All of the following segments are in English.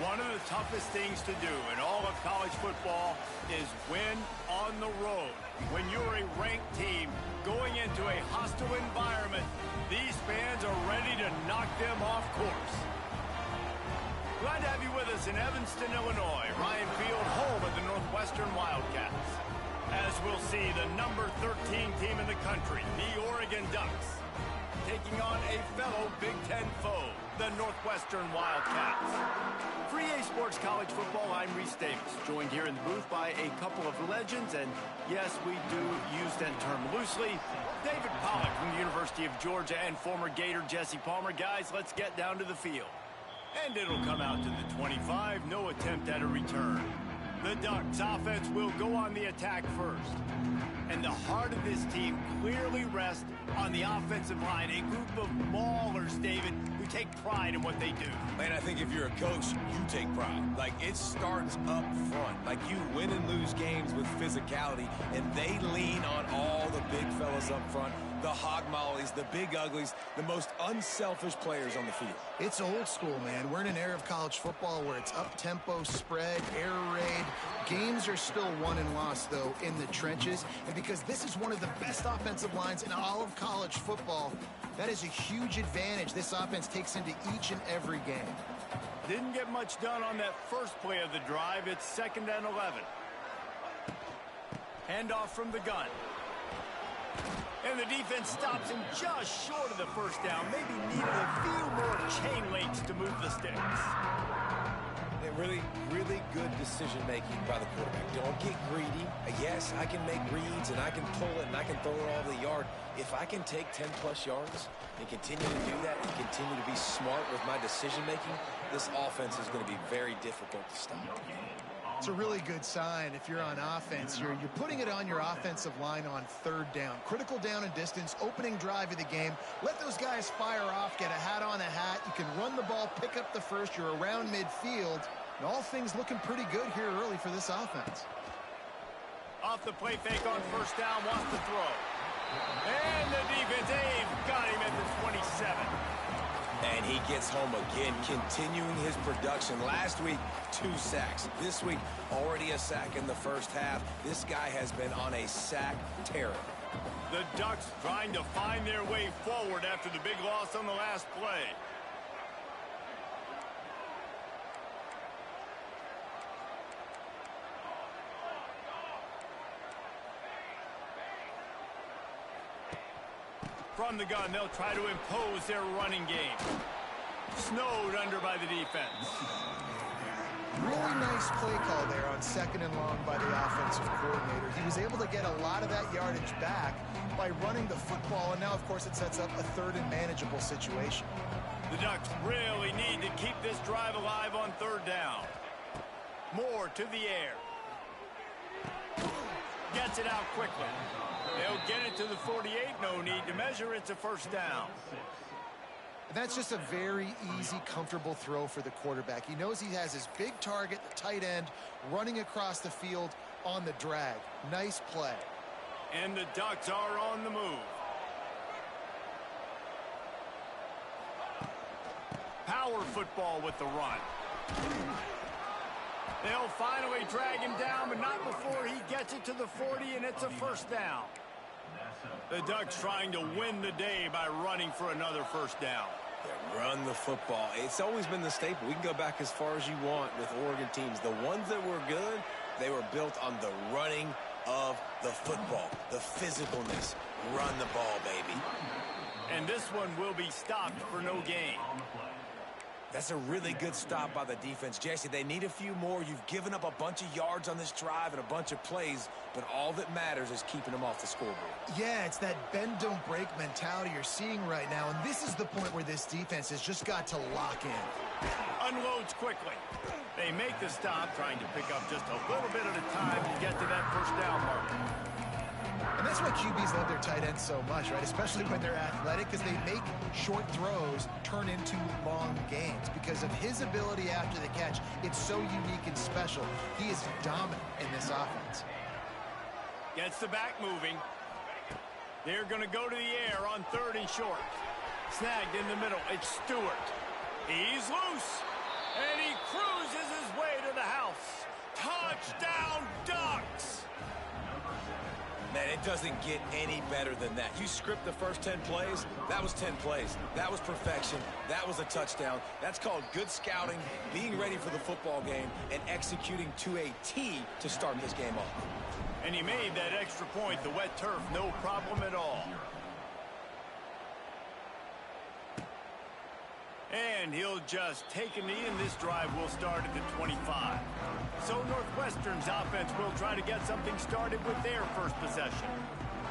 One of the toughest things to do in all of college football is win on the road. When you're a ranked team going into a hostile environment, these fans are ready to knock them off course. Glad to have you with us in Evanston, Illinois. Ryan Field, home of the Northwestern Wildcats. As we'll see, the number 13 team in the country, the Oregon Ducks, taking on a fellow Big Ten foe, the Northwestern Wildcats. For EA Sports College Football, I'm Reese Davis, joined here in the booth by a couple of legends, and yes, we do use that term loosely. David Pollack from the University of Georgia and former Gator Jesse Palmer. Guys, let's get down to the field. And it'll come out to the 25, no attempt at a return. The Ducks offense will go on the attack first. And the heart of this team clearly rests on the offensive line. A group of maulers, David, who take pride in what they do. Man, I think if you're a coach, you take pride. Like, it starts up front. Like, you win and lose games with physicality, and they lean on all the big fellas up front, the hog mollies, the big uglies, the most unselfish players on the field. It's old school, man. We're in an era of college football where it's up-tempo, spread, air raid. Games are still won and lost, though, in the trenches. And because this is one of the best offensive lines in all of college football, that is a huge advantage this offense takes into each and every game. Didn't get much done on that first play of the drive. It's 2nd and 11. Handoff from the gun. And the defense stops him just short of the first down. Maybe needed a few more chain links to move the sticks. Really good decision-making by the quarterback. Don't get greedy. Yes, I can make reads, and I can pull it, and I can throw it all over the yard. If I can take 10-plus yards and continue to do that and continue to be smart with my decision-making, this offense is going to be very difficult to stop. It's a really good sign if you're on offense. You're putting it on your offensive line on 3rd down. Critical down and distance, opening drive of the game. Let those guys fire off, get a hat on a hat. You can run the ball, pick up the first. You're around midfield. And all things looking pretty good here early for this offense. Off the play fake on 1st down, wants to throw. And the defense, they've got him at the 27. And he gets home again, continuing his production. Last week, 2 sacks. This week, already a sack in the first half. This guy has been on a sack terror. The Ducks trying to find their way forward after the big loss on the last play. From the gun, they'll try to impose their running game. Snowed under by the defense. Really nice play call there on 2nd and long by the offensive coordinator. He was able to get a lot of that yardage back by running the football, and now, of course, it sets up a 3rd and manageable situation. The Ducks really need to keep this drive alive on 3rd down. More to the air. Gets it out quickly. They'll get it to the 48. No need to measure. It's a 1st down. That's just a very easy, comfortable throw for the quarterback. He knows he has his big target, the tight end, running across the field on the drag. Nice play. And the Ducks are on the move. Power football with the run. They'll finally drag him down, but not before he gets it to the 40, and it's a 1st down. The Ducks trying to win the day by running for another 1st down. Yeah, run the football. It's always been the staple. We can go back as far as you want with Oregon teams. The ones that were good, they were built on the running of the football, the physicalness. Run the ball, baby. And this one will be stopped for no gain. That's a really good stop by the defense. Jesse, they need a few more. You've given up a bunch of yards on this drive and a bunch of plays, but all that matters is keeping them off the scoreboard. Yeah, it's that bend, don't break mentality you're seeing right now, and this is the point where this defense has just got to lock in. Unloads quickly. They make the stop, trying to pick up just a little bit at a time to get to that 1st down mark. And that's why QBs love their tight ends so much, right? Especially when they're athletic, because they make short throws turn into long gains. Because of his ability after the catch, it's so unique and special. He is dominant in this offense. Gets the back moving. They're going to go to the air on 3rd and short. Snagged in the middle. It's Stewart. He's loose. And he cruises his way to the house. Touchdown, Ducks! Man, it doesn't get any better than that. You script the first 10 plays, that was 10 plays. That was perfection. That was a touchdown. That's called good scouting, being ready for the football game, and executing to a T to start this game off. And he made that extra point, the wet turf, no problem at all. And he'll just take a knee, and this drive will start at the 25. So Northwestern's offense will try to get something started with their first possession.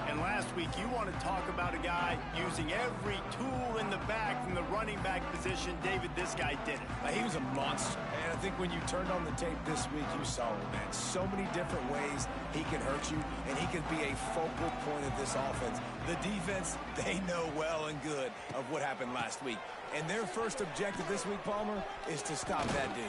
And last week, you want to talk about a guy using every tool in the bag from the running back position. David, this guy did it. He was a monster. And I think when you turned on the tape this week, you saw him, man. So many different ways he can hurt you, and he can be a focal point of this offense. The defense, they know well and good of what happened last week. And their first objective this week, Palmer, is to stop that dude.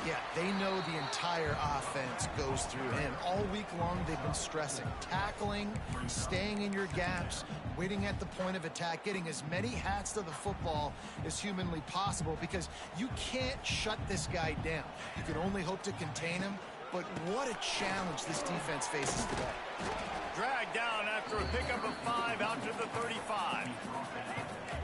Yeah, they know the entire offense goes through him. All week long, they've been stressing tackling, staying in your gaps, waiting at the point of attack, getting as many hats to the football as humanly possible, because you can't shut this guy down. You can only hope to contain him, but what a challenge this defense faces today. Dragged down after a pickup of 5 out to the 35.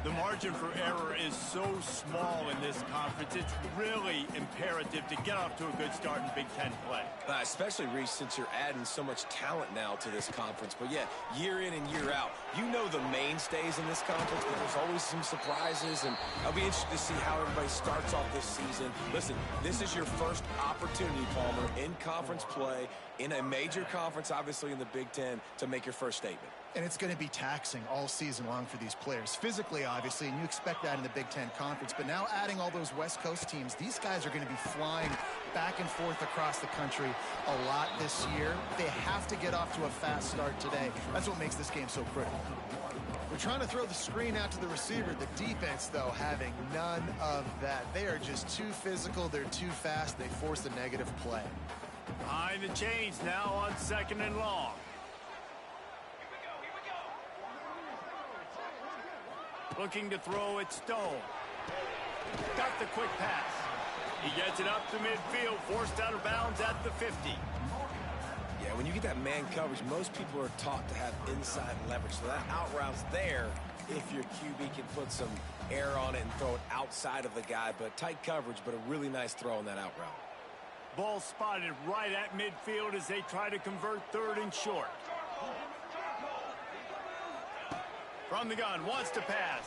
The margin for error is so small in this conference. It's really imperative to get off to a good start in Big Ten play. Especially, Reese, since you're adding so much talent now to this conference. But, yeah, year in and year out, you know the mainstays in this conference, but there's always some surprises, and I'll be interested to see how everybody starts off this season. Listen, this is your first opportunity, Palmer, in conference play, in a major conference, obviously in the Big Ten, to make your first statement. And it's going to be taxing all season long for these players. Physically, obviously, and you expect that in the Big Ten Conference. But now adding all those West Coast teams, these guys are going to be flying back and forth across the country a lot this year. They have to get off to a fast start today. That's what makes this game so critical. We're trying to throw the screen out to the receiver. The defense, though, having none of that. They are just too physical. They're too fast. They force a negative play. Behind the chains now on 2nd and long. Looking to throw it, Stone. Got the quick pass. He gets it up to midfield, forced out of bounds at the 50. Yeah, when you get that man coverage, most people are taught to have inside leverage. So that out route's there if your QB can put some air on it and throw it outside of the guy. But tight coverage, but a really nice throw on that out route. Ball spotted right at midfield as they try to convert 3rd and short. From the gun, wants to pass.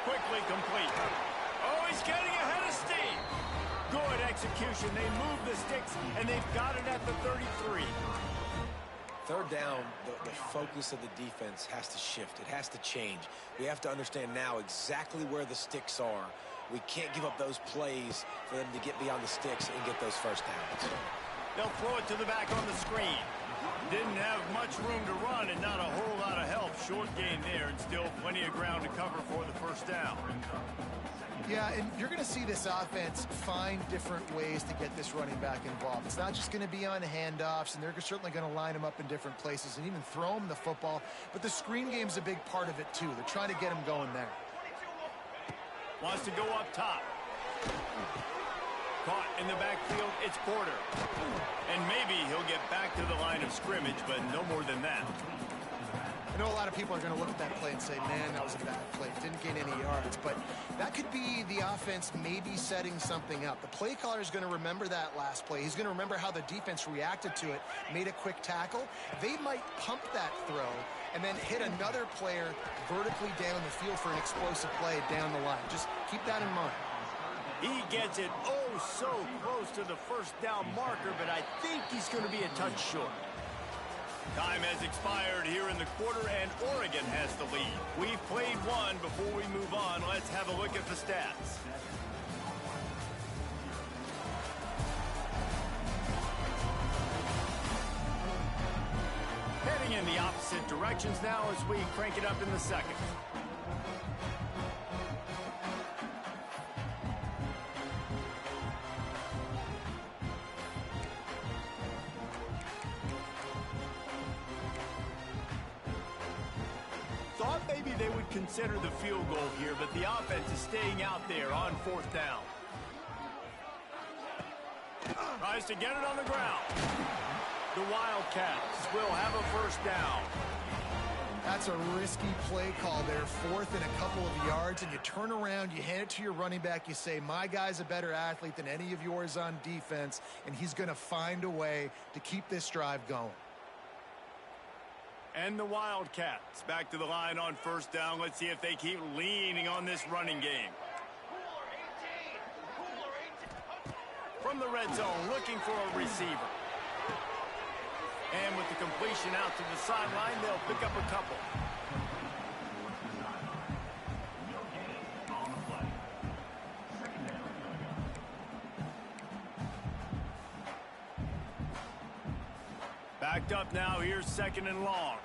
Quickly complete. Oh, he's getting ahead of steam. Good execution. They move the sticks, and they've got it at the 33. 3rd down, the focus of the defense has to shift. It has to change. We have to understand now exactly where the sticks are. We can't give up those plays for them to get beyond the sticks and get those first downs. They'll throw it to the back on the screen. Didn't have much room to run and not a whole lot of help. Short gain there and still plenty of ground to cover for the first down. Yeah, and you're going to see this offense find different ways to get this running back involved. It's not just going to be on handoffs, and they're certainly going to line him up in different places and even throw him the football. But the screen game's a big part of it, too. They're trying to get him going there. Wants to go up top. Caught in the backfield, it's Porter. And maybe he'll get back to the line of scrimmage, but no more than that. I know a lot of people are going to look at that play and say, man, that was a bad play. Didn't gain any yards. But that could be the offense maybe setting something up. The play caller is going to remember that last play. He's going to remember how the defense reacted to it, made a quick tackle. They might pump that throw and then hit another player vertically down the field for an explosive play down the line. Just keep that in mind. He gets it oh so close to the first down marker, but I think he's going to be a touch short. Time has expired here in the quarter, and Oregon has the lead. We've played one. Before we move on, let's have a look at the stats. Heading in the opposite directions now as we crank it up in the second. they would consider the field goal here, but the offense is staying out there on 4th down. Tries to get it on the ground. The Wildcats will have a 1st down. That's a risky play call there, 4th and a couple of yards, and you turn around, you hand it to your running back, you say, my guy's a better athlete than any of yours on defense, and he's going to find a way to keep this drive going. And the Wildcats back to the line on 1st down. Let's see if they keep leaning on this running game. From the red zone, looking for a receiver. And with the completion out to the sideline, they'll pick up a couple. Backed up now, here's 2nd and long.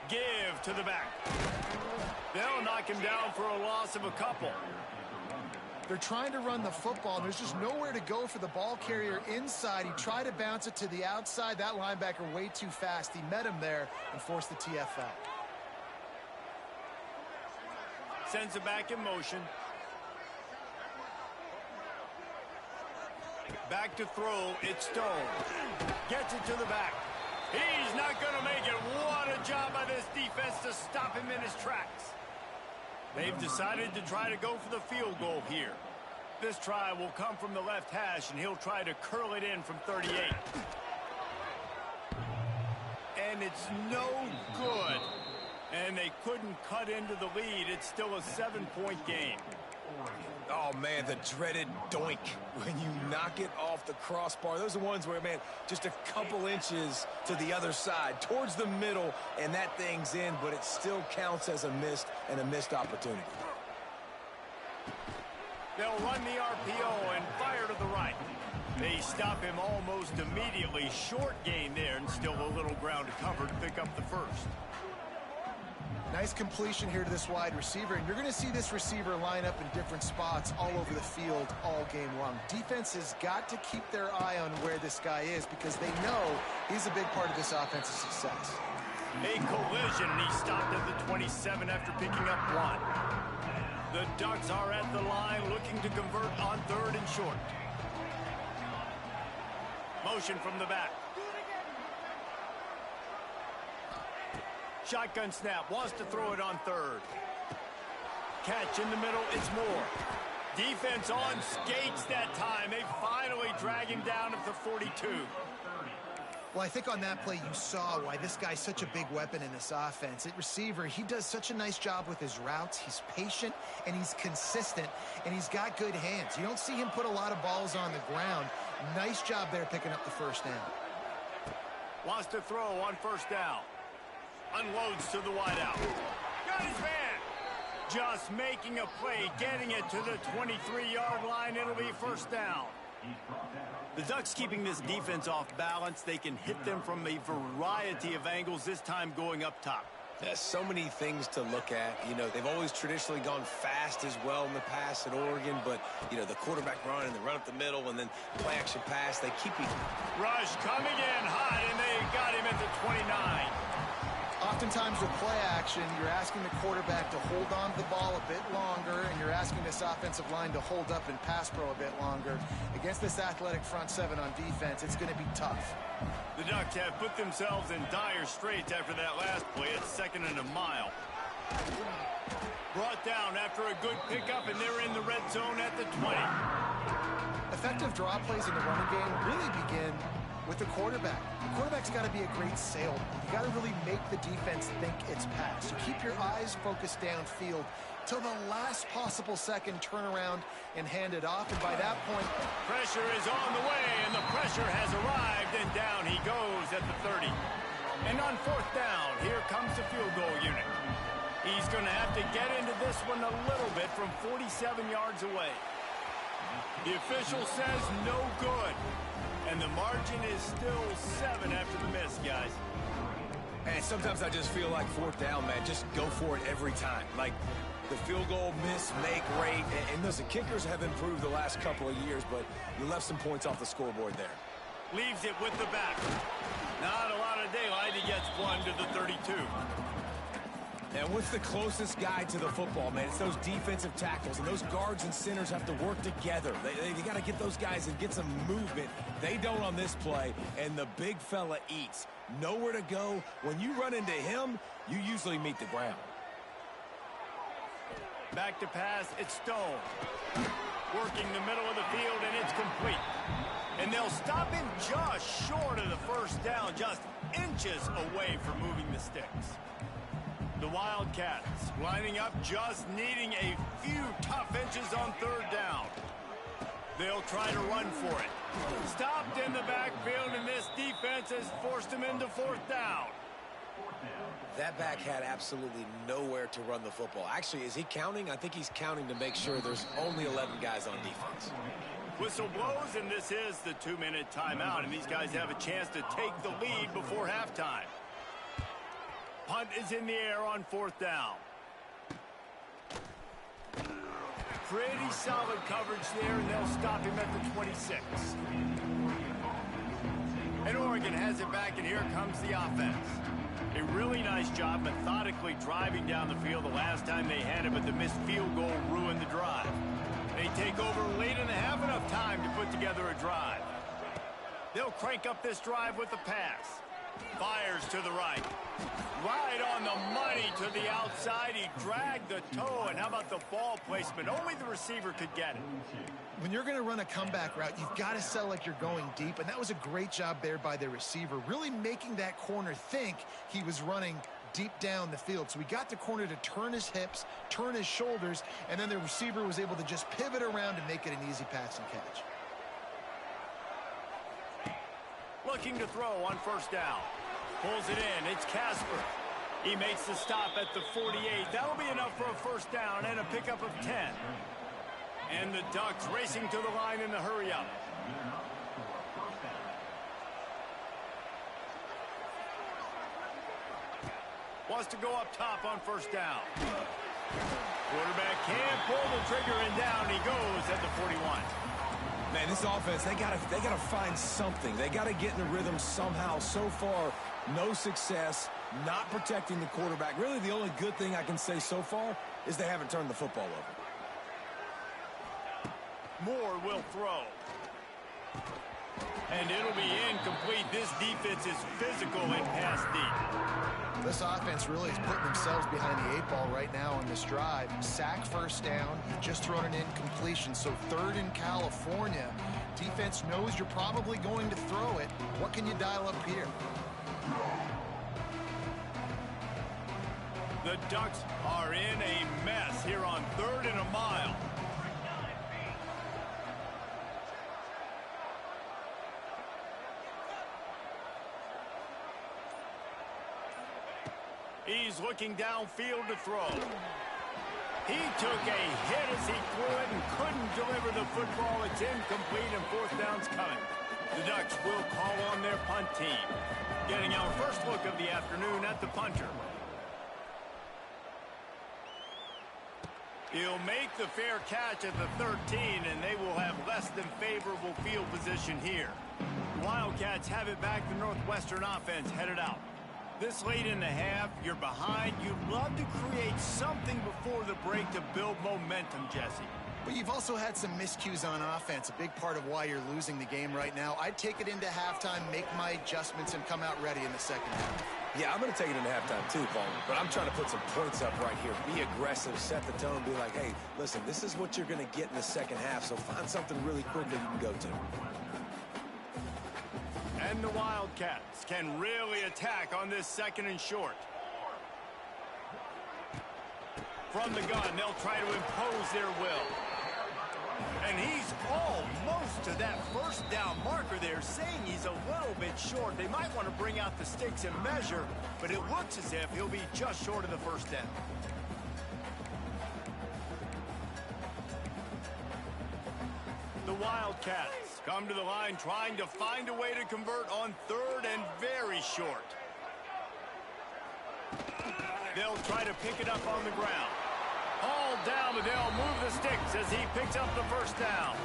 Give to the back. They'll knock him down for a loss of a couple. They're trying to run the football, and there's just nowhere to go for the ball carrier inside. He tried to bounce it to the outside. That linebacker way too fast. He met him there and forced the TFL. Sends it back in motion. Back to throw. It's Stone. Gets it to the back. He's not going to make it. What a job by this defense to stop him in his tracks. They've decided to try to go for the field goal here. This try will come from the left hash, and he'll try to curl it in from 38. And it's no good. And they couldn't cut into the lead. It's still a 7-point game. Oh, man, the dreaded doink when you knock it off the crossbar. Those are the ones where, man, just a couple inches to the other side, towards the middle, and that thing's in, but it still counts as a missed opportunity. They'll run the RPO and fire to the right. They stop him almost immediately. Short gain there, and still a little ground to cover to pick up the 1st. Nice completion here to this wide receiver, and you're going to see this receiver line up in different spots all over the field all game long. Defense has got to keep their eye on where this guy is because they know he's a big part of this offensive success. A collision, and he stopped at the 27 after picking up 1. The Ducks are at the line looking to convert on 3rd and short. Motion from the back. Shotgun snap, wants to throw it on 3rd. Catch in the middle, it's Moore. Defense on skates that time. They finally drag him down at the 42. Well, I think on that play you saw why this guy's such a big weapon in this offense. At receiver, he does such a nice job with his routes. He's patient, and he's consistent, and he's got good hands. You don't see him put a lot of balls on the ground. Nice job there picking up the 1st down. Wants to throw on 1st down. Unloads to the wideout. Got his man. Just making a play, getting it to the 23-yard line. It'll be 1st down. The Ducks keeping this defense off balance. They can hit them from a variety of angles, this time going up top. There's so many things to look at. You know, they've always traditionally gone fast as well in the past at Oregon, but, you know, the quarterback run and the run up the middle and then play action pass, they keep you. Rush coming in hot, and they got him at the 29. Oftentimes with play action, you're asking the quarterback to hold on to the ball a bit longer, and you're asking this offensive line to hold up and pass pro a bit longer. Against this athletic front 7 on defense, it's going to be tough. The Ducks have put themselves in dire straits after that last play. It's 2nd and a mile. Brought down after a good pickup, and they're in the red zone at the 20. Effective draw plays in the running game really begin with the quarterback. The quarterback's got to be a great salesman. You got to really make the defense think it's pass. You keep your eyes focused downfield till the last possible second, turn around and hand it off. And by that point, pressure is on the way, and the pressure has arrived, and down he goes at the 30. And on 4th down, here comes the field goal unit. He's going to have to get into this one a little bit from 47 yards away. The official says no good. And the margin is still 7 after the miss, guys. And sometimes I just feel like 4th down, man. Just go for it every time. Like the field goal, miss, make, rate. And listen, kickers have improved the last couple of years, but you left some points off the scoreboard there. Leaves it with the back. Not a lot of daylight. He gets one to the 32. And what's the closest guy to the football, man? It's those defensive tackles, and those guards and centers have to work together. They got to get those guys and get some movement. They don't on this play, and the big fella eats. Nowhere to go. When you run into him, you usually meet the ground. Back to pass, it's Stone. Working the middle of the field, and it's complete. And they'll stop him just short of the first down, just inches away from moving the sticks. The Wildcats lining up, just needing a few tough inches on third down. They'll try to run for it. Stopped in the backfield, and this defense has forced him into fourth down. That back had absolutely nowhere to run the football. Actually, is he counting? I think he's counting to make sure there's only 11 guys on defense. Whistle blows, and this is the 2-minute timeout, and these guys have a chance to take the lead before halftime. Punt is in the air on fourth down. Pretty solid coverage there, and they'll stop him at the 26. And Oregon has it back, and here comes the offense. A really nice job methodically driving down the field the last time they had it, but the missed field goal ruined the drive. They take over late in the half, enough time to put together a drive. They'll crank up this drive with the pass. Fires to the right. Right on the money to the outside. He dragged the toe, and how about the ball placement? Only the receiver could get it. When you're going to run a comeback route, you've got to sell like you're going deep, and that was a great job there by the receiver, really making that corner think he was running deep down the field. So he got the corner to turn his hips, turn his shoulders, and then the receiver was able to just pivot around and make it an easy pass and catch. Looking to throw on first down. Pulls it in. It's Casper. He makes the stop at the 48. That'll be enough for a first down and a pickup of 10. And the Ducks racing to the line in the hurry-up. Wants to go up top on first down. Quarterback can't pull the trigger, and down he goes at the 41. Man, this offense, they gotta find something. They gotta get in the rhythm somehow. So far, no success, not protecting the quarterback. Really, the only good thing I can say so far is they haven't turned the football over. Moore will throw. And it'll be incomplete. This defense is physical and pass deep. This offense really is putting themselves behind the 8 ball right now on this drive. Sack first down. You've just thrown an incompletion. So third in California. Defense knows you're probably going to throw it. What can you dial up here? The Ducks are in a mess here on third and a mile. He's looking downfield to throw. He took a hit as he threw it and couldn't deliver the football. It's incomplete, and fourth down's coming. The Ducks will call on their punt team. Getting our first look of the afternoon at the punter. He'll make the fair catch at the 13, and they will have less than favorable field position here. The Wildcats have it back. The Northwestern offense headed out. This late in the half, you're behind. You'd love to create something before the break to build momentum, Jesse. But you've also had some miscues on offense, a big part of why you're losing the game right now. I'd take it into halftime, make my adjustments, and come out ready in the second half. Yeah, I'm going to take it into halftime too, Paul. But I'm trying to put some points up right here. Be aggressive, set the tone, be like, hey, listen, this is what you're going to get in the second half, so find something really quick that you can go to. And the Wildcats can really attack on this second and short. From the gun, they'll try to impose their will. And he's almost to that first down marker there, saying he's a little bit short. They might want to bring out the sticks and measure, but it looks as if he'll be just short of the first down. The Wildcats come to the line trying to find a way to convert on third and very short. They'll try to pick it up on the ground. All down, but they'll move the sticks as he picks up the first down.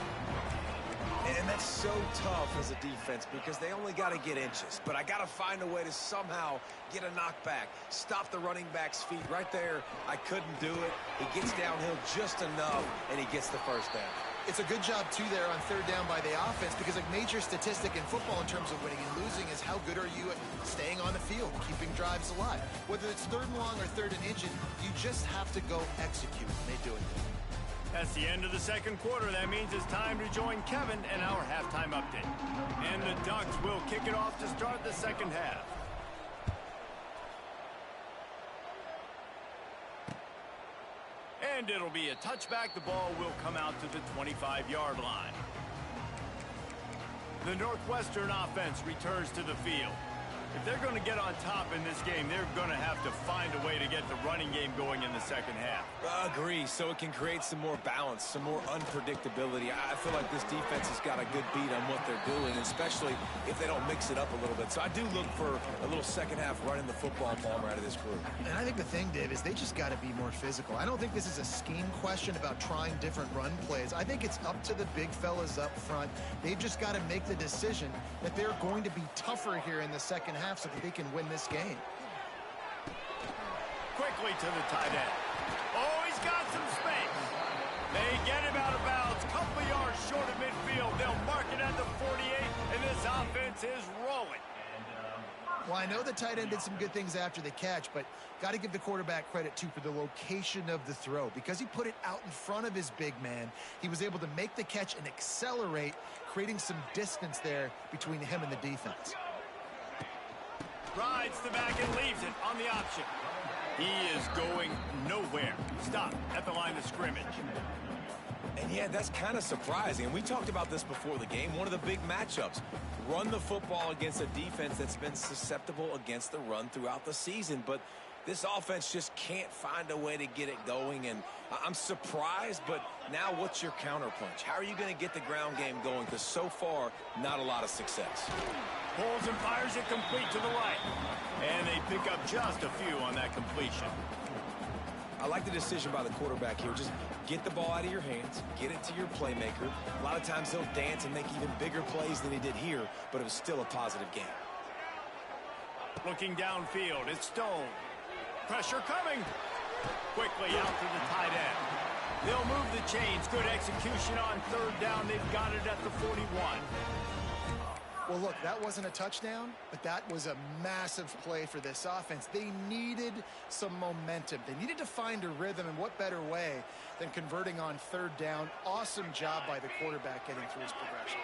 And that's so tough as a defense because they only got to get inches. But I got to find a way to somehow get a knockback, stop the running back's feet. Right there, I couldn't do it. He gets downhill just enough, and he gets the first down. It's a good job, too, there on third down by the offense because a major statistic in football in terms of winning and losing is how good are you at staying on the field, keeping drives alive. Whether it's third and long or third and inches, you just have to go execute. They do it. That's the end of the second quarter. That means it's time to join Kevin and our halftime update. And the Ducks will kick it off to start the second half. And it'll be a touchback. The ball will come out to the 25-yard line. The Northwestern offense returns to the field. If they're going to get on top in this game, they're going to have to find a way to get the running game going in the second half. Agree, so it can create some more balance, some more unpredictability. I feel like this defense has got a good beat on what they're doing, especially if they don't mix it up a little bit. So I do look for a little second half running the football ball out of this group. And I think the thing, Dave, is they just got to be more physical. I don't think this is a scheme question about trying different run plays. I think it's up to the big fellas up front. They've just got to make the decision that they're going to be tougher here in the second half so that they can win this game. Quickly to the tight end. Oh, he's got some space. They get him out of bounds. Couple yards short of midfield. They'll mark it at the 48, and this offense is rolling. Well, I know the tight end did some good things after the catch, but got to give the quarterback credit, too, for the location of the throw. Because he put it out in front of his big man, he was able to make the catch and accelerate, creating some distance there between him and the defense. Rides the back and leaves it on the option. He is going nowhere. Stop at the line of scrimmage. And yeah, that's kind of surprising. And we talked about this before the game. One of the big matchups. Run the football against a defense that's been susceptible against the run throughout the season. But this offense just can't find a way to get it going. And I'm surprised, but now what's your counterpunch? How are you going to get the ground game going? Because so far, not a lot of success. Pulls and fires it complete to the right. And they pick up just a few on that completion. I like the decision by the quarterback here. Just get the ball out of your hands, get it to your playmaker. A lot of times he'll dance and make even bigger plays than he did here, but it was still a positive game. Looking downfield, it's Stone. Pressure coming. Quickly out to the tight end. They'll move the chains. Good execution on third down. They've got it at the 41. Well, look, that wasn't a touchdown, but that was a massive play for this offense. They needed some momentum. They needed to find a rhythm, and what better way than converting on third down. Awesome job by the quarterback getting through his progression.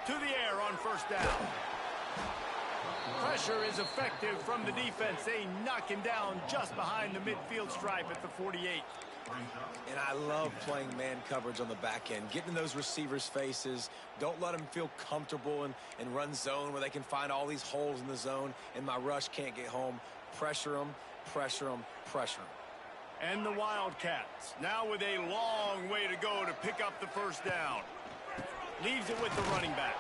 To the air on first down. Pressure is effective from the defense. They knock him down just behind the midfield stripe at the 48. And I love playing man coverage on the back end, getting in those receivers' faces. Don't let them feel comfortable and run zone where they can find all these holes in the zone and my rush can't get home. Pressure them, pressure them, pressure them. And the Wildcats now with a long way to go to pick up the first down. Leaves it with the running back.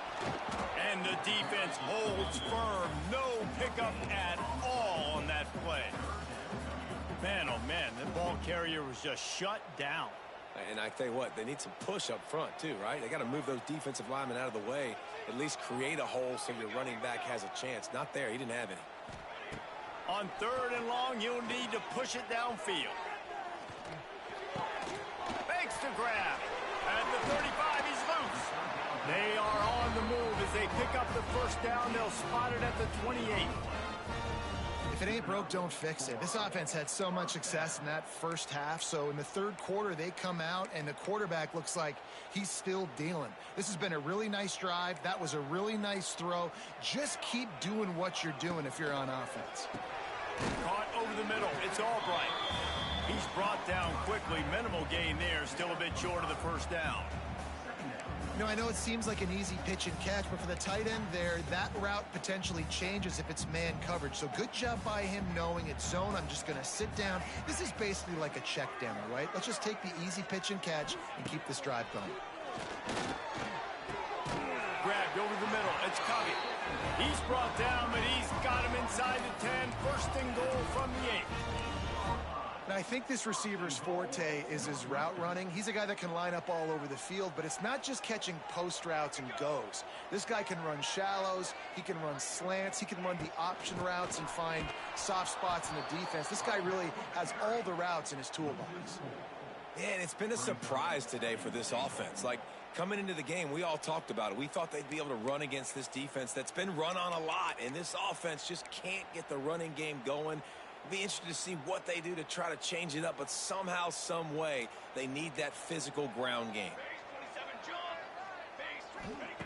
And the defense holds firm. No pickup at all on that play. Man, oh man, the ball carrier was just shut down. And I tell you what, they need some push up front too, right? They got to move those defensive linemen out of the way, at least create a hole so your running back has a chance. Not there, he didn't have any. On third and long, you'll need to push it downfield. Fakes to grab. At the 35, he's loose. They are on the move as they pick up the first down. They'll spot it at the 28. If it ain't broke, don't fix it. This offense had so much success in that first half, so in the third quarter, they come out, and the quarterback looks like he's still dealing. This has been a really nice drive. That was a really nice throw. Just keep doing what you're doing if you're on offense. Caught over the middle. It's Albright. He's brought down quickly. Minimal gain there. Still a bit short of the first down. You know, I know it seems like an easy pitch and catch, but for the tight end there, that route potentially changes if it's man coverage. So good job by him knowing it's zone. I'm just going to sit down. This is basically like a check down, right? Let's just take the easy pitch and catch and keep this drive going. Grabbed over the middle. It's Covey. He's brought down, but he's got him inside the 10. First and goal from the 8. And I think this receiver's forte is his route running. He's a guy that can line up all over the field, but it's not just catching post routes and goes. This guy can run shallows, he can run slants, he can run the option routes and find soft spots in the defense. This guy really has all the routes in his toolbox. Yeah, and it's been a surprise today for this offense. Like, coming into the game, we all talked about it. We thought they'd be able to run against this defense that's been run on a lot, and this offense just can't get the running game going. Be interested to see what they do to try to change it up, but somehow, some way, they need that physical ground game.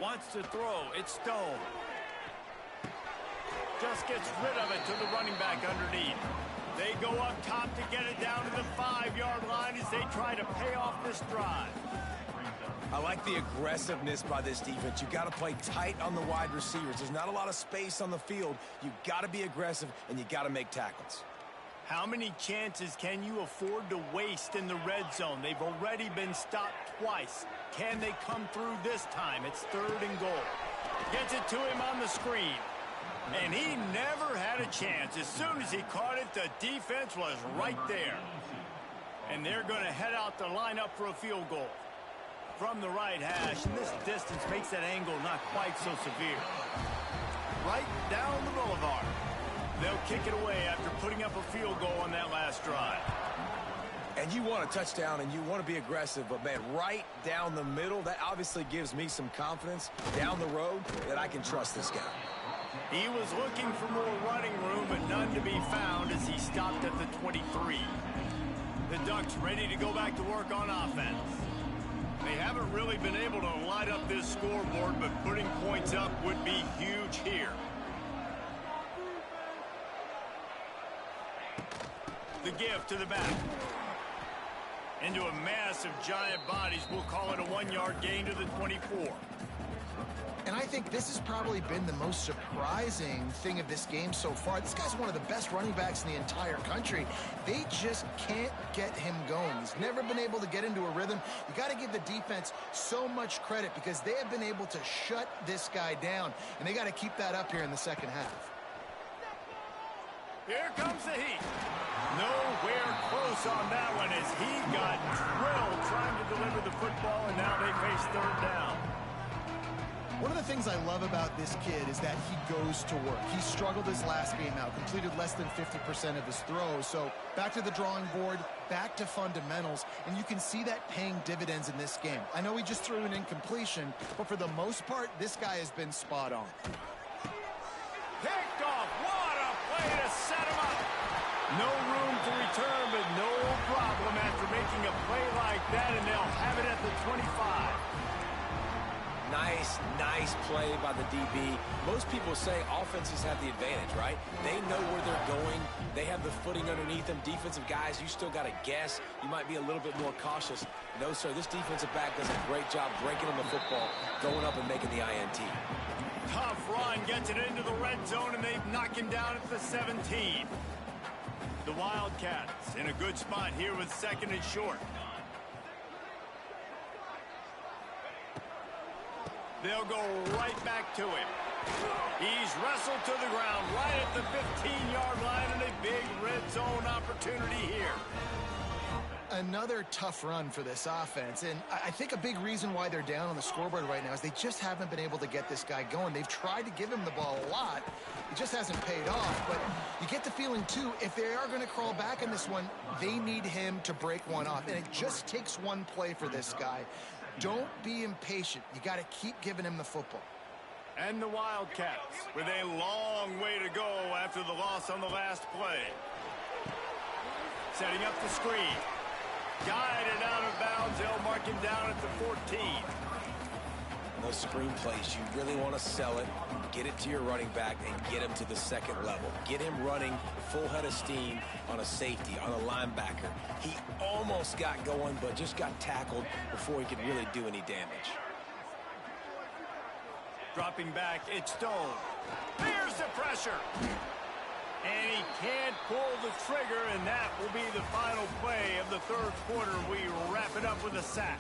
Wants to throw. It's Stone. Just gets rid of it to the running back underneath. They go up top to get it down to the 5-yard line as they try to pay off this drive. I like the aggressiveness by this defense. You got to play tight on the wide receivers. There's not a lot of space on the field. You got to be aggressive, and you got to make tackles. How many chances can you afford to waste in the red zone? They've already been stopped twice. Can they come through this time? It's 3rd and goal. Gets it to him on the screen. And he never had a chance. As soon as he caught it, the defense was right there. And they're going to head out to line up for a field goal. From the right hash, and this distance makes that angle not quite so severe. Right down the boulevard. They'll kick it away after putting up a field goal on that last drive. And you want a touchdown, and you want to be aggressive, but, man, right down the middle, that obviously gives me some confidence down the road that I can trust this guy. He was looking for more running room, but none to be found as he stopped at the 23. The Ducks ready to go back to work on offense. They haven't really been able to light up this scoreboard, but putting points up would be huge here. The give to the back. Into a mass of giant bodies. We'll call it a 1-yard gain to the 24. And I think this has probably been the most surprising thing of this game so far. This guy's one of the best running backs in the entire country. They just can't get him going. He's never been able to get into a rhythm. You got to give the defense so much credit because they have been able to shut this guy down, and they got to keep that up here in the second half. Here comes the heat. Nowhere close on that one as he got drilled trying to deliver the football, and now they face 3rd down. One of the things I love about this kid is that he goes to work. He struggled his last game out, completed less than 50% of his throws. So back to the drawing board, back to fundamentals, and you can see that paying dividends in this game. I know he just threw an incompletion, but for the most part, this guy has been spot on. Picked off. What a play to set him up. No room to return, but no problem after making a play like that, and they'll have it at the 25. Nice play by the DB. Most people say offenses have the advantage, right? They know where they're going. They have the footing underneath them. Defensive guys, you still got to guess. You might be a little bit more cautious. No, sir, this defensive back does a great job breaking on the football, going up and making the INT. Tough run, gets it into the red zone, and they knock him down at the 17. The Wildcats in a good spot here with 2nd and short. They'll go right back to him. He's wrestled to the ground right at the 15-yard line, and a big red zone opportunity here. Another tough run for this offense, and I think a big reason why they're down on the scoreboard right now is they just haven't been able to get this guy going. They've tried to give him the ball a lot. It just hasn't paid off, but you get the feeling, too, if they are going to crawl back in this one, they need him to break one off, and it just takes one play for this guy. Don't be impatient. You got to keep giving him the football. And the Wildcats with a long way to go after the loss on the last play. Setting up the screen. Guided out of bounds. They'll mark him down at the 14. Those screen plays, you really want to sell it, get it to your running back, and get him to the 2nd level. Get him running full head of steam on a safety, on a linebacker. He almost got going, but just got tackled before he could really do any damage. Dropping back, it's Stone. There's the pressure. And he can't pull the trigger, and that will be the final play of the 3rd quarter. We wrap it up with a sack.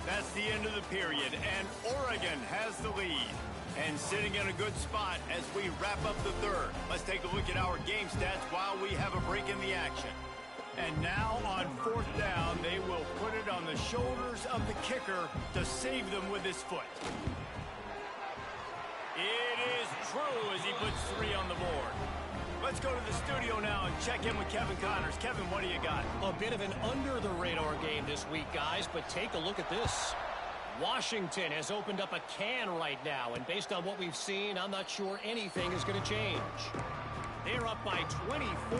That's the end of the period, and Oregon has the lead. And sitting in a good spot as we wrap up the 3rd. Let's take a look at our game stats while we have a break in the action. And now on 4th down, they will put it on the shoulders of the kicker to save them with his foot. It is true as he puts 3 on the board. Let's go to the studio now and check in with Kevin Connors. Kevin, what do you got? A bit of an under-the-radar game this week, guys, but take a look at this. Washington has opened up a can right now, and based on what we've seen, I'm not sure anything is going to change. They're up by 24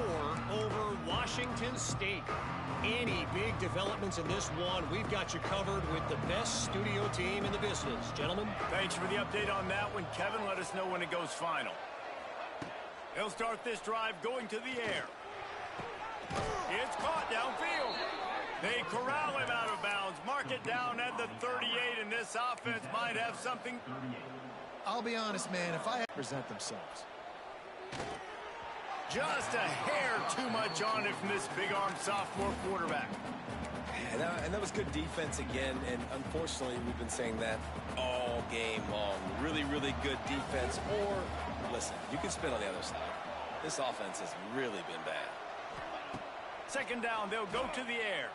over Washington State. Any big developments in this one, we've got you covered with the best studio team in the business. Gentlemen? Thanks for the update on that one, Kevin. Let us know when it goes final. He'll start this drive going to the air. It's caught downfield. They corral him out of bounds. Mark it down at the 38, and this offense might have something. I'll be honest, man, if I present themselves. Just a hair too much on it from this big-arm sophomore quarterback. And that was good defense again, and unfortunately, we've been saying that all game long. Really, really good defense. Or, listen, you can spin on the other side. This offense has really been bad. 2nd down, they'll go to the air.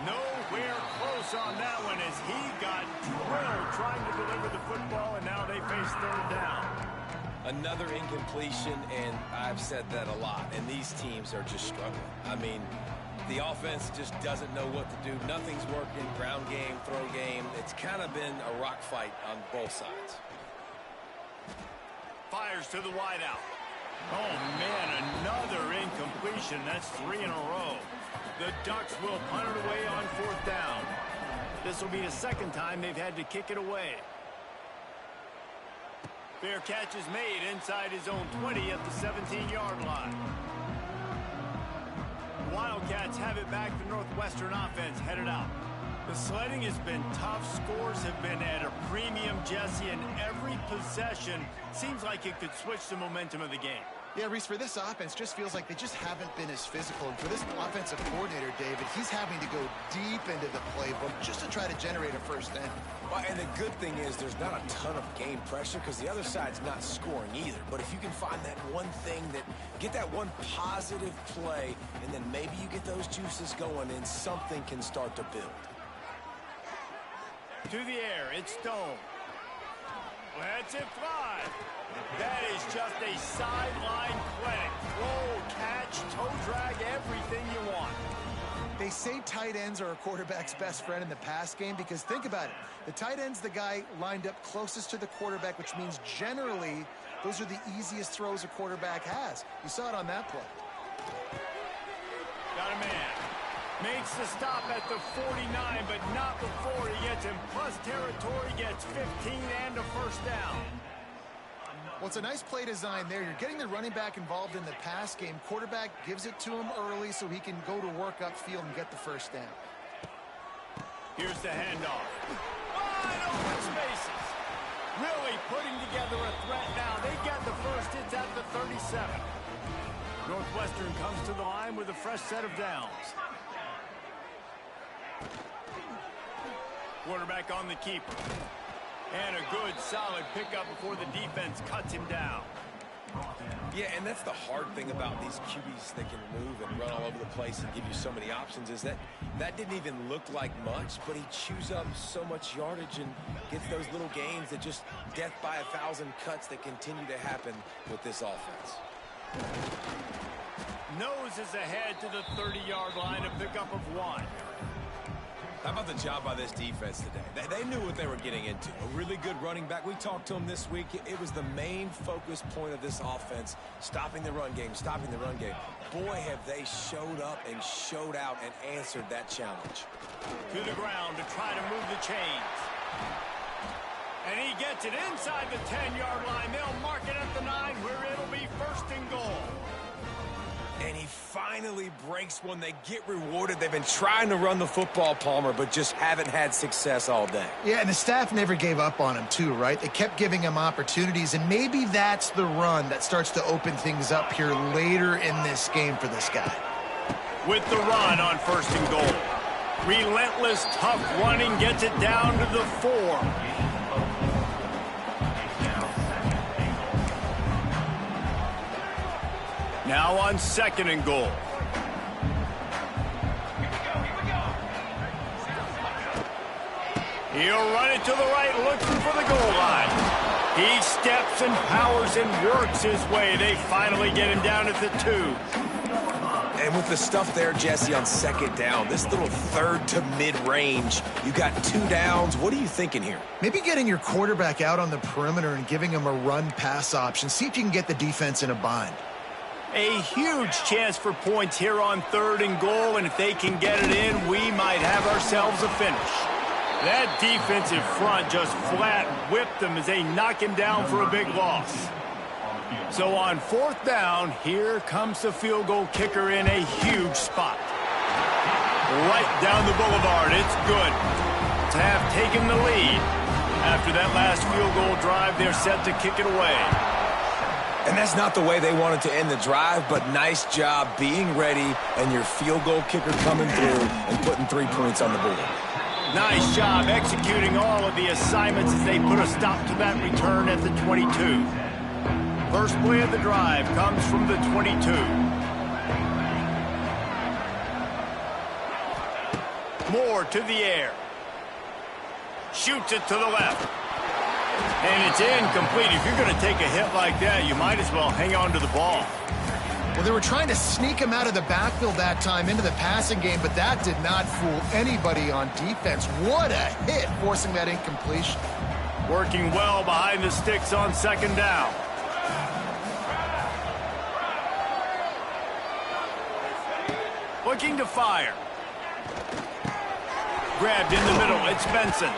Nowhere close on that one as he got drilled trying to deliver the football, and now they face 3rd down. Another incompletion, and I've said that a lot, and these teams are just struggling. I mean, the offense just doesn't know what to do. Nothing's working. Ground game, throw game. It's kind of been a rock fight on both sides. Fires to the wideout. Oh, man, another incompletion. That's 3 in a row. The Ducks will punt it away on 4th down. This will be the 2nd time they've had to kick it away. Fair catch is made inside his own 20 at the 17-yard line. Wildcats have it back. The Northwestern offense headed out. The sledding has been tough. Scores have been at a premium, Jesse, and every possession seems like it could switch the momentum of the game. Yeah, Reese, for this offense, just feels like they just haven't been as physical. And for this offensive coordinator, David, he's having to go deep into the playbook just to try to generate a 1st down. Well, and the good thing is there's not a ton of game pressure because the other side's not scoring either. But if you can find that one thing get that one positive play, and then maybe you get those juices going and something can start to build. To the air, it's Stone. Lets it fly. That is just a sideline clinic. Roll, catch, toe drag, everything you want. They say tight ends are a quarterback's best friend in the pass game because think about it. The tight end's the guy lined up closest to the quarterback, which means generally those are the easiest throws a quarterback has. You saw it on that play. Got a man. Makes the stop at the 49, but not before he gets in plus territory, gets 15 and a 1st down. Well, it's a nice play design there. You're getting the running back involved in the pass game. Quarterback gives it to him early so he can go to work upfield and get the 1st down. Here's the handoff. Wide open spaces. Really putting together a threat now. They get the 1st. It's at the 37. Northwestern comes to the line with a fresh set of downs. Quarterback on the keeper. And a good, solid pickup before the defense cuts him down. Yeah, and that's the hard thing about these QBs that can move and run all over the place and give you so many options is that didn't even look like much, but he chews up so much yardage and gets those little gains that just death by 1,000 cuts that continue to happen with this offense. Noses ahead to the 30-yard line, a pickup of 1. How about the job by this defense today? They knew what they were getting into. A really good running back. We talked to him this week. It was the main focus point of this offense, stopping the run game, stopping the run game. Boy, have they showed up and showed out and answered that challenge. To the ground to try to move the chains. And he gets it inside the 10-yard line. They'll mark it at the 9 where it'll be 1st and goal. And he finally breaks one. They get rewarded. They've been trying to run the football, Palmer, but just haven't had success all day. Yeah, and the staff never gave up on him, too, right? They kept giving him opportunities, and maybe that's the run that starts to open things up here later in this game for this guy. With the run on 1st and goal. Relentless, tough running gets it down to the 4. Now on 2nd and goal. He'll run it to the right, looking for the goal line. He steps and powers and works his way. They finally get him down at the 2. And with the stuff there, Jesse, on second down, this little third to mid-range, you got 2 downs. What are you thinking here? Maybe getting your quarterback out on the perimeter and giving him a run-pass option. See if you can get the defense in a bind. A huge chance for points here on 3rd and goal, and if they can get it in, we might have ourselves a finish. That defensive front just flat whipped them as they knock him down for a big loss. So on 4th down, here comes the field goal kicker in a huge spot. Right down the boulevard. It's good to have taken the lead. After that last field goal drive, they're set to kick it away. And that's not the way they wanted to end the drive, but nice job being ready and your field goal kicker coming through and putting 3 points on the board. Nice job executing all of the assignments as they put a stop to that return at the 22. First play of the drive comes from the 22. Moore to the air. Shoots it to the left. And it's incomplete. If you're going to take a hit like that, you might as well hang on to the ball. Well, they were trying to sneak him out of the backfield that time into the passing game, but that did not fool anybody on defense. What a hit, forcing that incompletion. Working well behind the sticks on 2nd down. Looking to fire. Grabbed in the middle. It's Benson.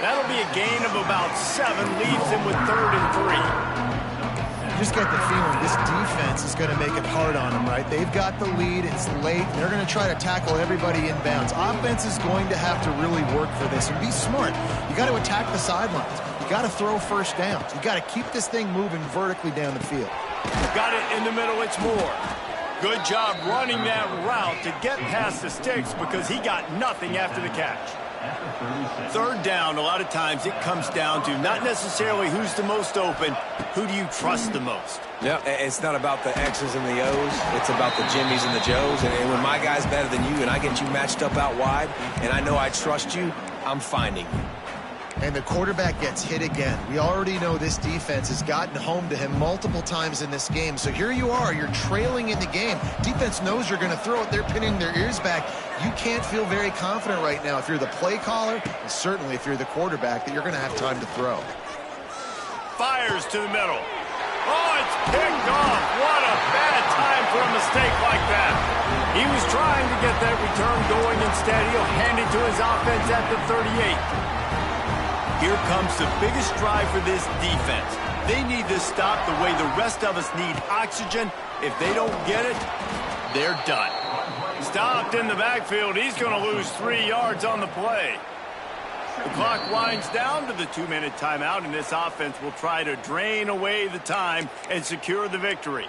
That'll be a gain of about 7. Leaves him with 3rd and 3. You just get the feeling this defense is going to make it hard on them, right? They've got the lead. It's late. They're going to try to tackle everybody inbounds. Offense is going to have to really work for this and be smart. You got to attack the sidelines. You got to throw first downs. You got to keep this thing moving vertically down the field. Got it in the middle. It's Moore. Good job running that route to get past the sticks because he got nothing after the catch. 3rd down, a lot of times it comes down to not necessarily who's the most open, who do you trust the most? Yeah, it's not about the X's and the O's. It's about the Jimmys and the Joes. And when my guy's better than you and I get you matched up out wide and I know I trust you, I'm finding you. And the quarterback gets hit again. We already know this defense has gotten home to him multiple times in this game. So here you are, you're trailing in the game. Defense knows you're going to throw it. They're pinning their ears back. You can't feel very confident right now if you're the play caller, and certainly if you're the quarterback, that you're going to have time to throw. Fires to the middle. Oh, it's picked off. What a bad time for a mistake like that. He was trying to get that return going. Instead, he'll hand it to his offense at the 38. Here comes the biggest drive for this defense. They need this stop the way the rest of us need oxygen. If they don't get it, they're done. Stopped in the backfield. He's going to lose 3 yards on the play. The clock winds down to the 2-minute timeout, and this offense will try to drain away the time and secure the victory.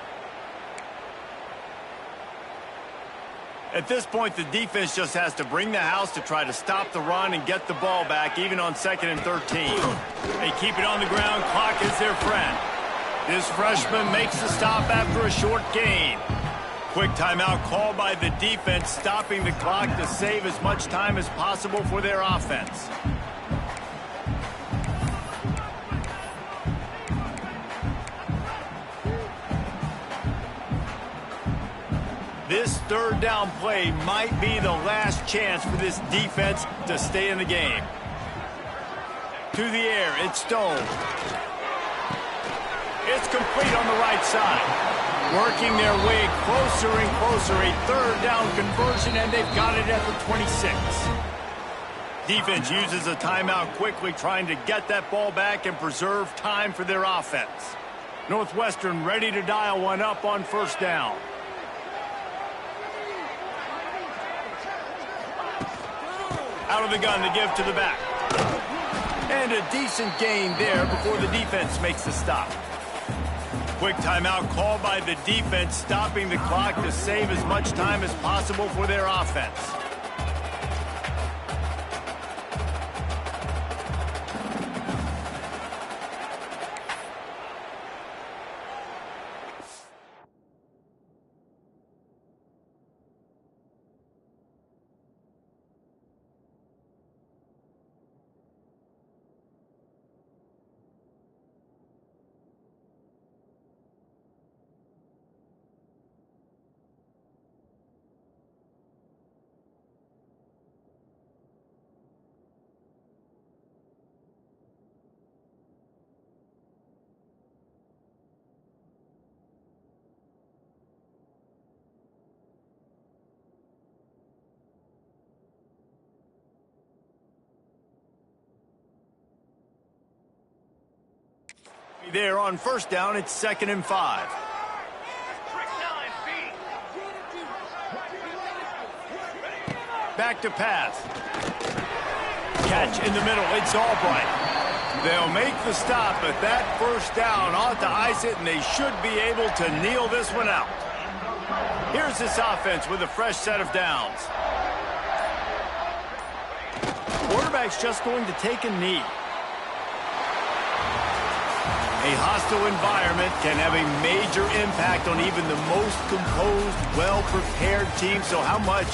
At this point, the defense just has to bring the house to try to stop the run and get the ball back, even on 2nd and 13. They keep it on the ground. Clock is their friend. This freshman makes the stop after a short gain. Quick timeout called by the defense, stopping the clock to save as much time as possible for their offense. This 3rd down play might be the last chance for this defense to stay in the game. To the air, it's Stone. It's complete on the right side. Working their way closer and closer. A 3rd down conversion, and they've got it at the 26. Defense uses a timeout quickly, trying to get that ball back and preserve time for their offense. Northwestern ready to dial one up on 1st down. Out of the gun to give to the back. And a decent gain there before the defense makes the stop. Quick timeout called by the defense, stopping the clock to save as much time as possible for their offense. There on first down, it's 2nd and 5. Back to pass. Catch in the middle. It's Albright. They'll make the stop, but that first down ought to ice it, and they should be able to kneel this one out. Here's this offense with a fresh set of downs. Quarterback's just going to take a knee. A hostile environment can have a major impact on even the most composed, well-prepared team. So how much